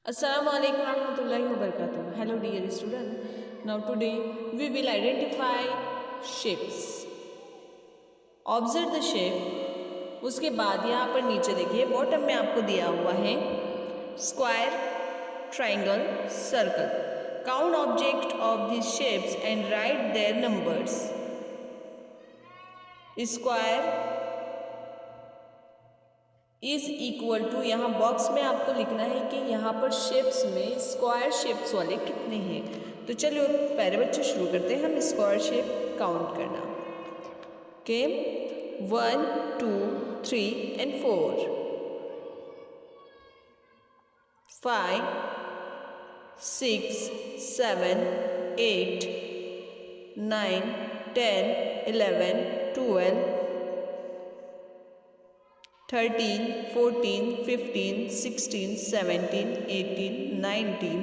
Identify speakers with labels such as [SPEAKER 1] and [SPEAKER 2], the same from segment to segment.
[SPEAKER 1] Assalamu alaikum warahmatullahi wabarakatuh. Hello dear student. Now today we will identify shapes. Observe the shape. उसके बाद यहाँ पर नीचे देखिए बॉटम में आपको दिया हुआ है square, triangle, circle. Count object of these shapes and write their numbers. Square is equal to, यहाँ बॉक्स में आपको लिखना है कि यहाँ पर शेप्स में स्क्वायर शेप्स वाले कितने हैं. तो चलो पहले बच्चे शुरू करते हैं हम स्क्वायर शेप काउंट करना. Okay, 1 2 3 and 4, 5 6 7 8 9 10 11 12 13 14 15 16 17 18 19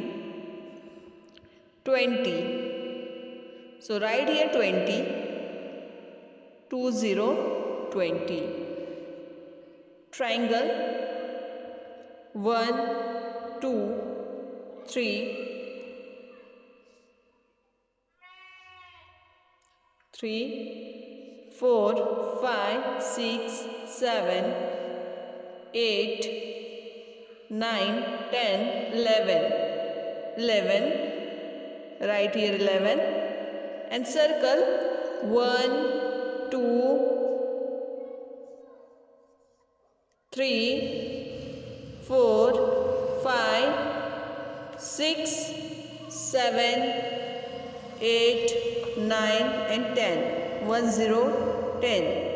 [SPEAKER 1] 20. So write here 20, 20 20. Triangle 1 2 3 3 4 5 6 7 8 9 10 11. Write here 11 and circle 1 2 3 4 5 6 7 8 9 and 10. 10 10.